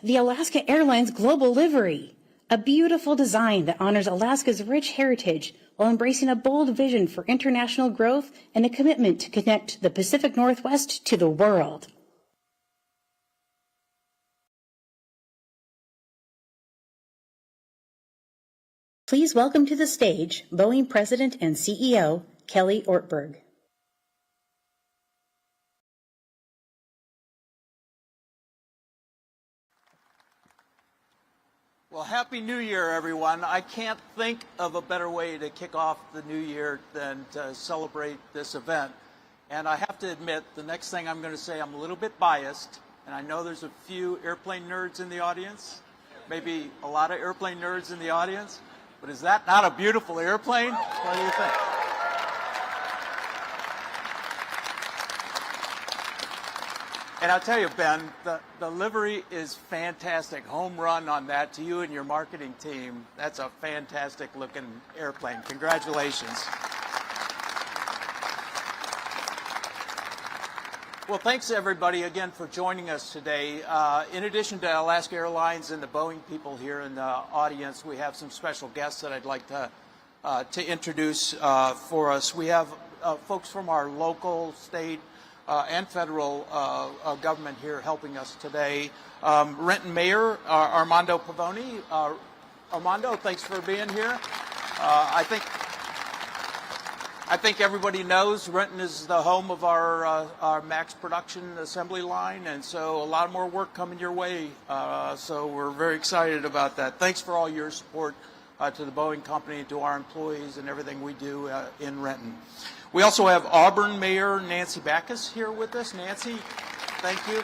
the Alaska Airlines Global Livery, a beautiful design that honors Alaska's rich heritage while embracing a bold vision for international growth and a commitment to connect the Pacific Northwest to the world. Please welcome to the stage Boeing President and CEO, Kelly Ortberg. Well, Happy New Year, everyone. I can't think of a better way to kick off the new year than to celebrate this event. And I have to admit, the next thing I'm going to say, I'm a little bit biased, and I know there's a few airplane nerds in the audience, maybe a lot of airplane nerds in the audience, but is that not a beautiful airplane? What do you think? And I'll tell you, Ben, the livery is fantastic. Home run on that to you and your marketing team. That's a fantastic looking airplane. Congratulations. Well, thanks everybody again for joining us today. In addition to Alaska Airlines and the Boeing people here in the audience, we have some special guests that I'd like to introduce for us. We have folks from our local, state, and federal government here helping us today. Renton Mayor Armando Pavoni. Armando, thanks for being here. I think everybody knows Renton is the home of our MAX production assembly line, and so a lot more work coming your way. So we're very excited about that. Thanks for all your support to the Boeing company, to our employees, and everything we do in Renton. We also have Auburn Mayor Nancy Backus here with us. Nancy, thank you.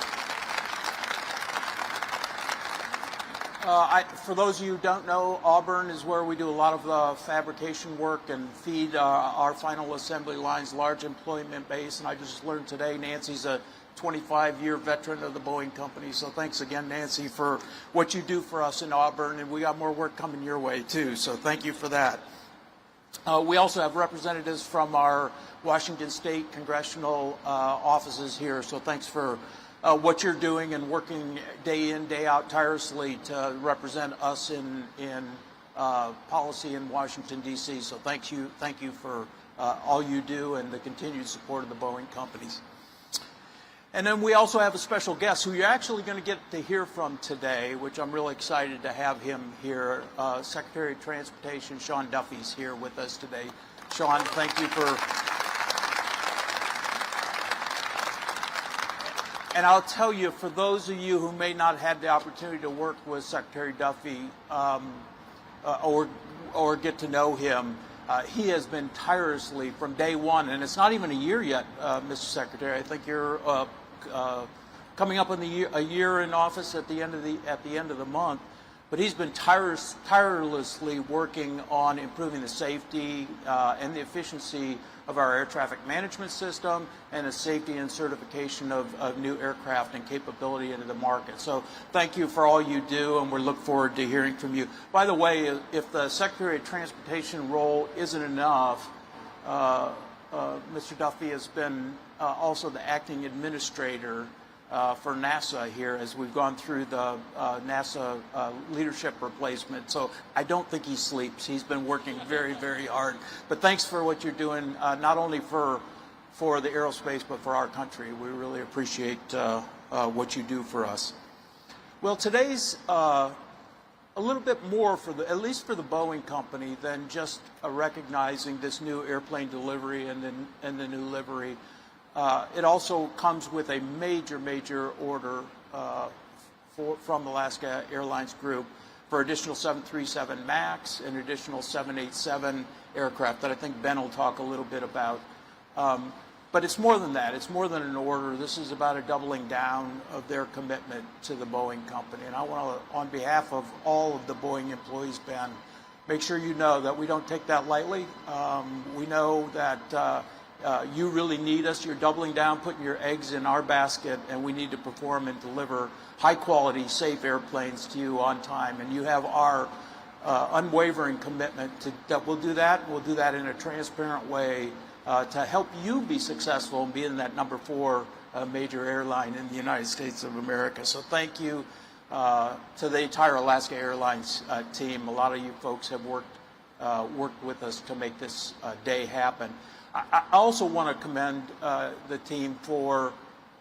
For those of you who don't know, Auburn is where we do a lot of the fabrication work and feed our final assembly lines, large employment base. And I just learned today Nancy's a 25-year veteran of the Boeing company. So thanks again, Nancy, for what you do for us in Auburn. And we got more work coming your way, too. So thank you for that. We also have representatives from our Washington State congressional offices here, so thanks for what you're doing and working day in, day out tirelessly to represent us in policy in Washington, D.C. So thank you for all you do and the continued support of the Boeing companies. And then we also have a special guest who you're actually going to get to hear from today, which I'm really excited to have him here. Secretary of Transportation Sean Duffy's here with us today. Sean, thank you for... And I'll tell you, for those of you who may not have the opportunity to work with Secretary Duffy or get to know him, he has been tirelessly from day one, and it's not even a year yet, Mr. Secretary. I think you're coming up on a year in office at the end of the month. But he's been tirelessly working on improving the safety and the efficiency of our air traffic management system and the safety and certification of new aircraft and capability into the market. So thank you for all you do, and we look forward to hearing from you. By the way, if the Secretary of Transportation role isn't enough, Mr. Duffy has been also the acting administrator for NASA here as we've gone through the NASA leadership replacement. So I don't think he sleeps. He's been working very, very hard. But thanks for what you're doing, not only for the aerospace, but for our country. We really appreciate what you do for us. Well, today's a little bit more at least for the Boeing company than just recognizing this new airplane delivery and the new livery. It also comes with a major order from Alaska Airlines Group for additional 737 MAX and additional 787 aircraft that I think Ben will talk a little bit about. But it's more than that. It's more than an order. This is about a doubling down of their commitment to the Boeing company. And I want to, on behalf of all of the Boeing employees, Ben, make sure you know that we don't take that lightly. We know that you really need us. You're doubling down, putting your eggs in our basket, and we need to perform and deliver high-quality, safe airplanes to you on time. And you have our unwavering commitment that we'll do that. We'll do that in a transparent way to help you be successful and be in that number 4 major airline in the United States of America. So thank you to the entire Alaska Airlines team. A lot of you folks have worked with us to make this day happen. I also want to commend the team for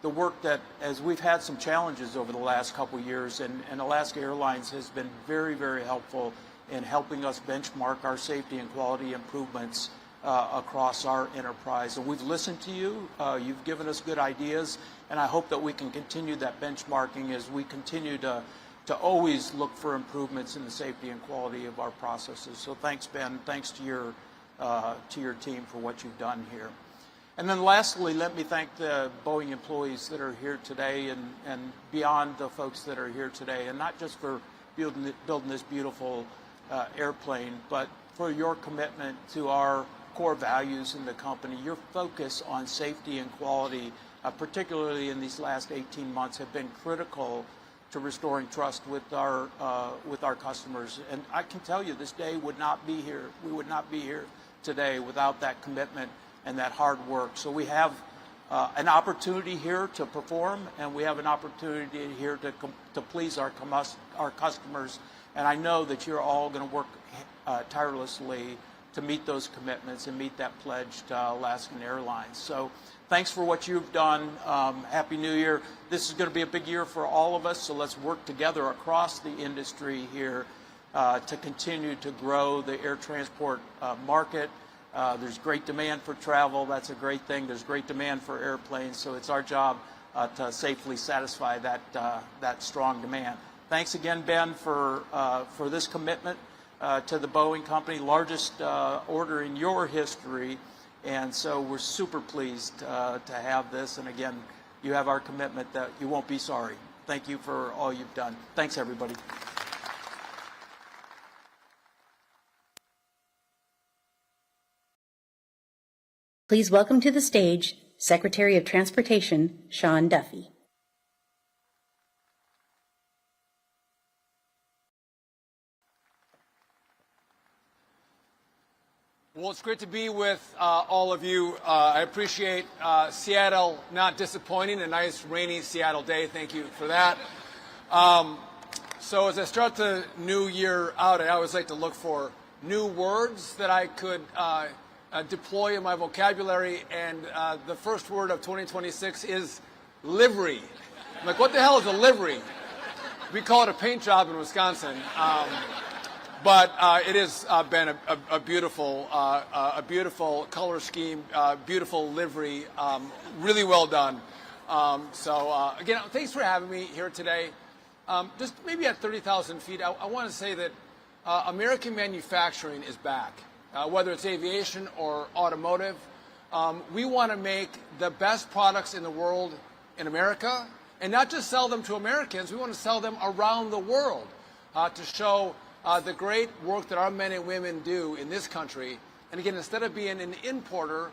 the work that, as we've had some challenges over the last couple of years, and Alaska Airlines has been very, very helpful in helping us benchmark our safety and quality improvements across our enterprise. And we've listened to you. You've given us good ideas, and I hope that we can continue that benchmarking as we continue to always look for improvements in the safety and quality of our processes. So thanks, Ben. Thanks to your team for what you've done here. And then lastly, let me thank the Boeing employees that are here today and beyond the folks that are here today, and not just for building this beautiful airplane, but for your commitment to our core values in the company. Your focus on safety and quality, particularly in these last 18 months, have been critical to restoring trust with our customers. And I can tell you, this day would not be here. We would not be here today without that commitment and that hard work. So we have an opportunity here to perform, and we have an opportunity here to please our customers. And I know that you're all going to work tirelessly to meet those commitments and meet that pledge to Alaskan Airlines. So thanks for what you've done. Happy New Year. This is going to be a big year for all of us, so let's work together across the industry here to continue to grow the air transport market. There's great demand for travel. That's a great thing. There's great demand for airplanes, so it's our job to safely satisfy that strong demand. Thanks again, Ben, for this commitment to the Boeing company, largest order in your history, and so we're super pleased to have this. And again, you have our commitment that you won't be sorry. Thank you for all you've done. Thanks, everybody. Please welcome to the stage Secretary of Transportation, Sean Duffy. Well, it's great to be with all of you. I appreciate Seattle not disappointing, a nice rainy Seattle day. Thank you for that. So as I start the new year out, I always like to look for new words that I could deploy in my vocabulary, and the first word of 2026 is livery. I'm like, what the hell is a livery? We call it a paint job in Wisconsin. But it has been a beautiful color scheme, beautiful livery, really well done. So again, thanks for having me here today. Just maybe at 30,000 feet, I want to say that American manufacturing is back, whether it's aviation or automotive. We want to make the best products in the world in America, and not just sell them to Americans. We want to sell them around the world to show the great work that our men and women do in this country. And again, instead of being an importer,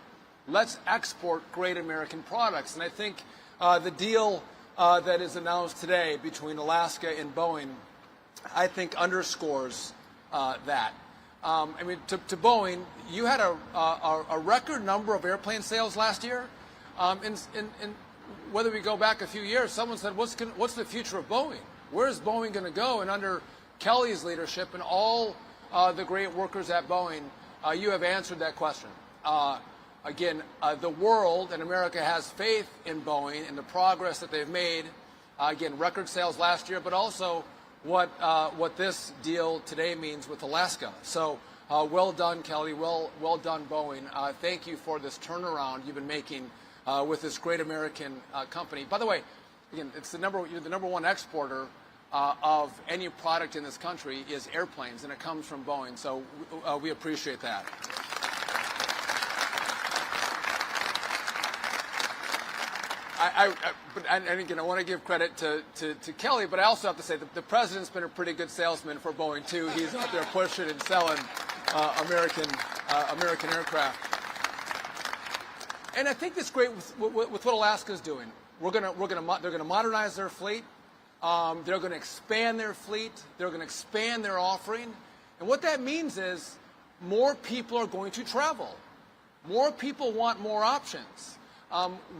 let's export great American products. And I think the deal that is announced today between Alaska and Boeing, I think underscores that. I mean, to Boeing, you had a record number of airplane sales last year. And whether we go back a few years, someone said, what's the future of Boeing? Where is Boeing going to go? And under Kelly's leadership and all the great workers at Boeing, you have answered that question. Again, the world and America has faith in Boeing and the progress that they've made. Again, record sales last year, but also what this deal today means with Alaska. So well done, Kelly. Well done, Boeing. Thank you for this turnaround you've been making with this great American company. By the way, again, you're the number one exporter of any product in this country is airplanes, and it comes from Boeing. So we appreciate that. And again, I want to give credit to Kelly, but I also have to say that the president's been a pretty good salesman for Boeing too. He's out there pushing and selling American aircraft. And I think it's great with what Alaska's doing. They're going to modernize their fleet. They're going to expand their fleet. They're going to expand their offering. And what that means is more people are going to travel. More people want more options.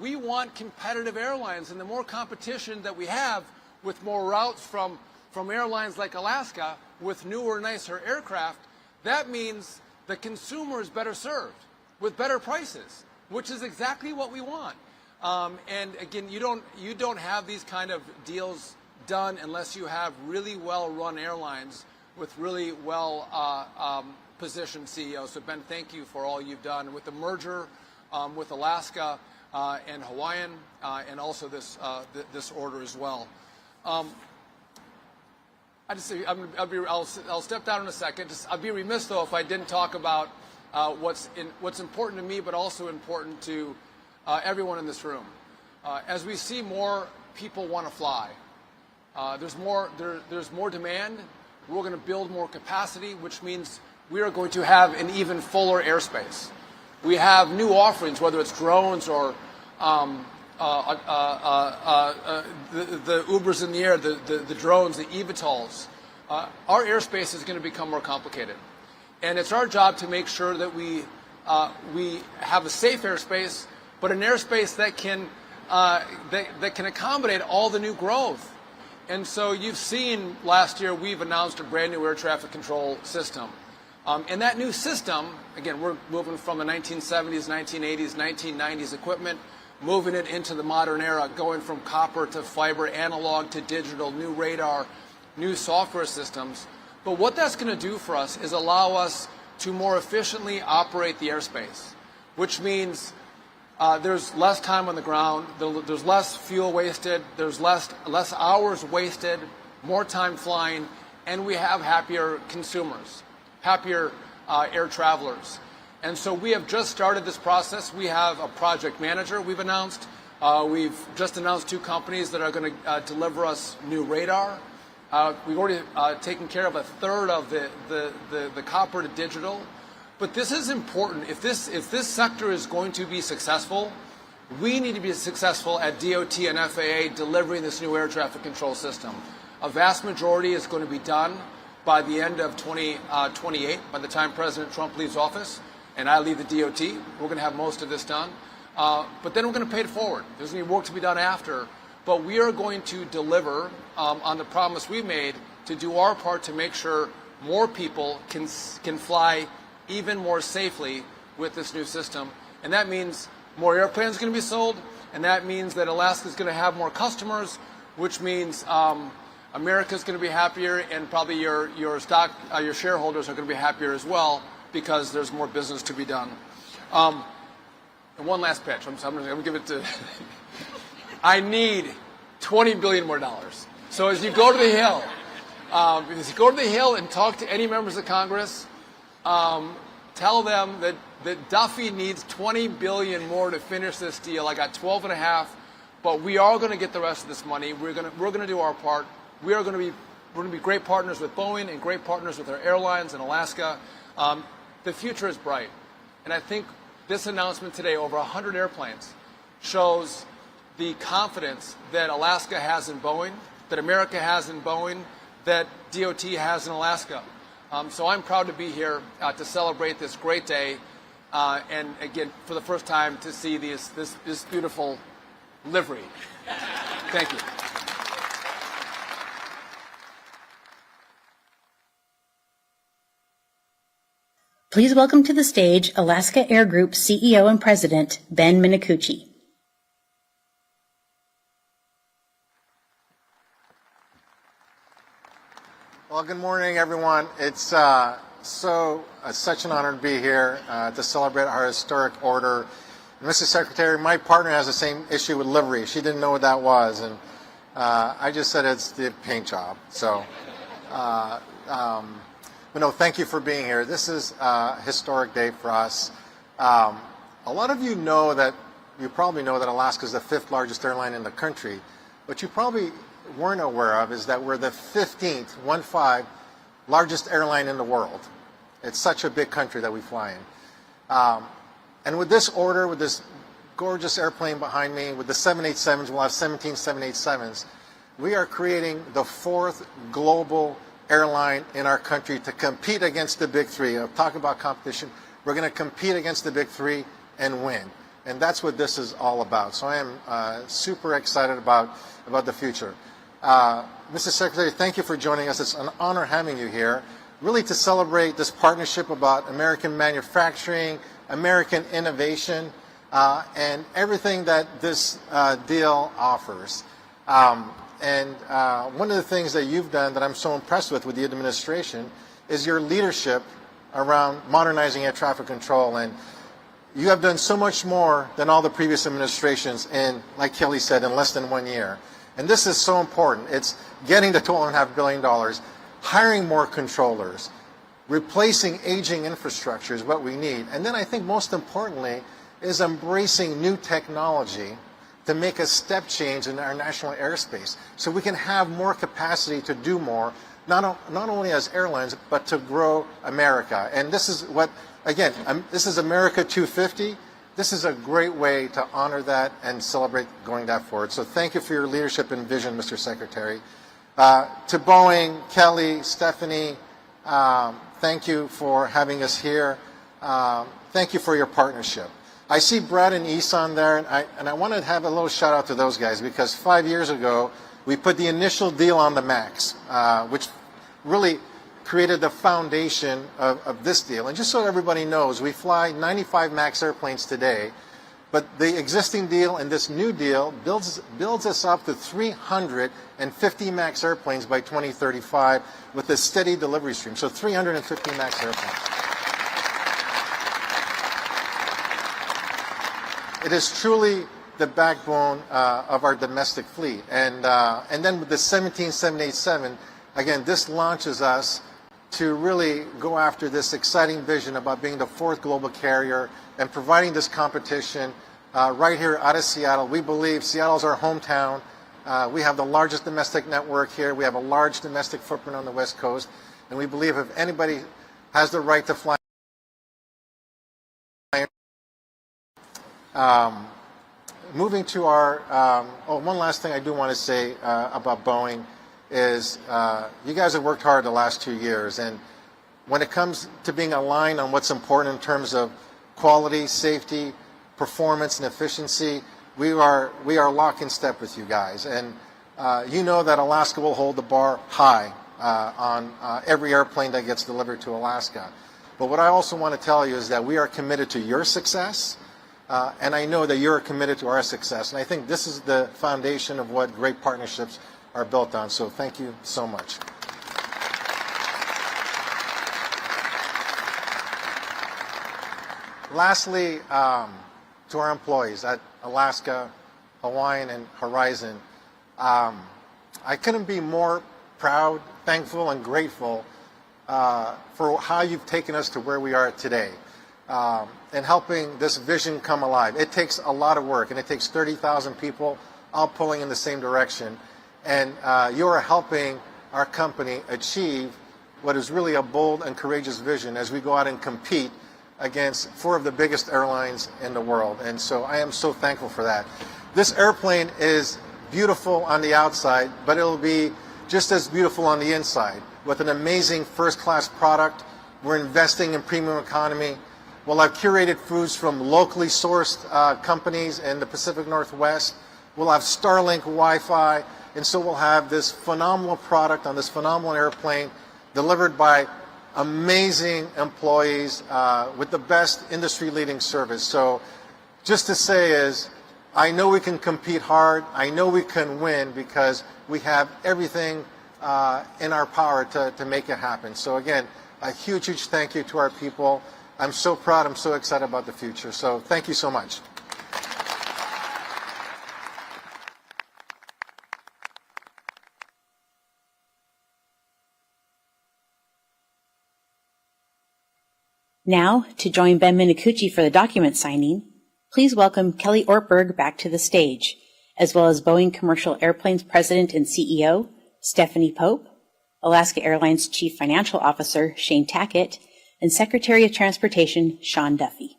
We want competitive airlines, and the more competition that we have with more routes from from airlines like Alaska with newer, nicer aircraft, that means the consumer is better served with better prices, which is exactly what we want. And again, you don't have these kind of deals done unless you have really well-run airlines with really well-positioned CEOs. So Ben, thank you for all you've done with the merger with Alaska and Hawaiian, and also this order as well. I'll step down in a second. I'd be remiss though if I didn't talk about what's important to me, but also important to everyone in this room. As we see more people want to fly, there's more demand. We're going to build more capacity, which means we are going to have an even fuller airspace. We have new offerings, whether it's drones or the Ubers in the air, the drones, the eVTOLs. Our airspace is going to become more complicated, and it's our job to make sure that we have a safe airspace, but an airspace that can accommodate all the new growth. And so you've seen last year we've announced a brand new air traffic control system. And that new system, again, we're moving from the 1970s, 1980s, 1990s equipment, moving it into the modern era, going from copper to fiber, analog to digital, new radar, new software systems. But what that's going to do for us is allow us to more efficiently operate the airspace, which means there's less time on the ground, there's less fuel wasted, there's less hours wasted, more time flying, and we have happier consumers, happier air travelers. And so we have just started this process. We have a project manager we've announced. We've just announced 2 companies that are going to deliver us new radar. We've already taken care of a third of the copper to digital. But this is important. If this sector is going to be successful, we need to be successful at DOT and FAA delivering this new air traffic control system. A vast majority is going to be done by the end of 2028, by the time President Trump leaves office and I leave the DOT. We're going to have most of this done. But then we're going to pay it forward. There's going to be work to be done after. But we are going to deliver on the promise we made to do our part to make sure more people can fly even more safely with this new system. And that means more airplanes are going to be sold, and that means that Alaska is going to have more customers, which means America is going to be happier, and probably your shareholders are going to be happier as well, because there's more business to be done. And one last pitch. I'm going to give it to. I need $20 billion more. So as you go to the Hill, and talk to any members of Congress, tell them that Duffy needs $20 billion more to finish this deal. I got 12.5, but we are going to get the rest of this money. We're going to do our part. We're going to be great partners with Boeing and great partners with our airlines in Alaska. The future is bright, and I think this announcement today, over 100 airplanes, shows the confidence that Alaska has in Boeing, that America has in Boeing, that DOT has in Alaska. So I'm proud to be here to celebrate this great day, and again, for the first time, to see this beautiful livery. Thank you. Please welcome to the stage Alaska Air Group CEO and President, Ben Minicucci. Well, good morning, everyone. It's such an honor to be here to celebrate our historic order. And Mr. Secretary, my partner has the same issue with livery. She didn't know what that was, and I just said it's the paint job. So, but no, thank you for being here. This is a historic day for us. A lot of you probably know that Alaska is the 5th largest airline in the country. What you probably weren't aware of is that we're the 15th largest airline in the world. It's such a big country that we fly in. And with this order, with this gorgeous airplane behind me, with the 787s, we'll have 17 787s. We are creating the 4th global airline in our country to compete against the big 3. I'll talk about competition. We're going to compete against the big 3 and win. And that's what this is all about. So I am super excited about the future. Mr. Secretary, thank you for joining us. It's an honor having you here, really to celebrate this partnership about American manufacturing, American innovation, and everything that this deal offers. And one of the things that you've done that I'm so impressed with the administration is your leadership around modernizing air traffic control. And you have done so much more than all the previous administrations in, like Kelly said, in less than 1 year. And this is so important. It's getting to $12.5 billion, hiring more controllers, replacing aging infrastructure is what we need. And then I think most importantly is embracing new technology to make a step change in our national airspace so we can have more capacity to do more, not only as airlines, but to grow America. And this is what, again, this is America 250. This is a great way to honor that and celebrate going that forward. So thank you for your leadership and vision, Mr. Secretary. To Boeing, Kelly, Stephanie, thank you for having us here. Thank you for your partnership. I see Brad and Isan there, and I want to have a little shout out to those guys because 5 years ago, we put the initial deal on the MAX, which really created the foundation of this deal. And just so everybody knows, we fly 95 MAX airplanes today, but the existing deal and this new deal builds us up to 350 MAX airplanes by 2035 with a steady delivery stream. So 350 MAX airplanes. It is truly the backbone of our domestic fleet. And then with the 787, again, this launches us to really go after this exciting vision about being the 4th global carrier and providing this competition right here out of Seattle. We believe Seattle's our hometown. We have the largest domestic network here. We have a large domestic footprint on the West Coast. And we believe if anybody has the right to fly, moving to our, one last thing I do want to say about Boeing is you guys have worked hard the last 2 years, and when it comes to being aligned on what's important in terms of quality, safety, performance, and efficiency, we are lock in step with you guys. And you know that Alaska will hold the bar high on every airplane that gets delivered to Alaska. But what I also want to tell you is that we are committed to your success. And I know that you're committed to our success. And I think this is the foundation of what great partnerships are built on. So thank you so much. Lastly, to our employees at Alaska, Hawaiian, and Horizon, I couldn't be more proud, thankful, and grateful for how you've taken us to where we are today. And helping this vision come alive. It takes a lot of work, and it takes 30,000 people all pulling in the same direction. And you are helping our company achieve what is really a bold and courageous vision as we go out and compete against 4 of the biggest airlines in the world. And so I am so thankful for that. This airplane is beautiful on the outside, but it'll be just as beautiful on the inside with an amazing first-class product. We're investing in premium economy. We'll have curated foods from locally sourced companies in the Pacific Northwest. We'll have Starlink Wi-Fi. And so we'll have this phenomenal product on this phenomenal airplane delivered by amazing employees with the best industry-leading service. So just to say is, I know we can compete hard. I know we can win because we have everything in our power to make it happen. So again, a huge, huge thank you to our people. I'm so proud. I'm so excited about the future. So thank you so much. Now, to join Ben Minicucci for the document signing, please welcome Kelly Ortberg back to the stage, as well as Boeing Commercial Airplanes President and CEO, Stephanie Pope, Alaska Airlines Chief Financial Officer, Shane Tackett, and Secretary of Transportation, Sean Duffy.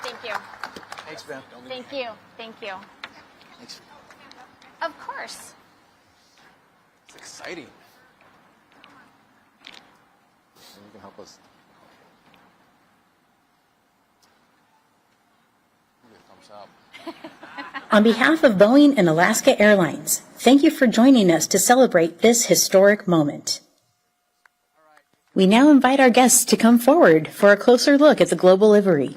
Thank you. Thanks, Ben. Thank you. Thank you. Thanks. Of course. It's exciting. And you can help us. Give it a thumbs up. On behalf of Boeing and Alaska Airlines, thank you for joining us to celebrate this historic moment. We now invite our guests to come forward for a closer look at the global livery.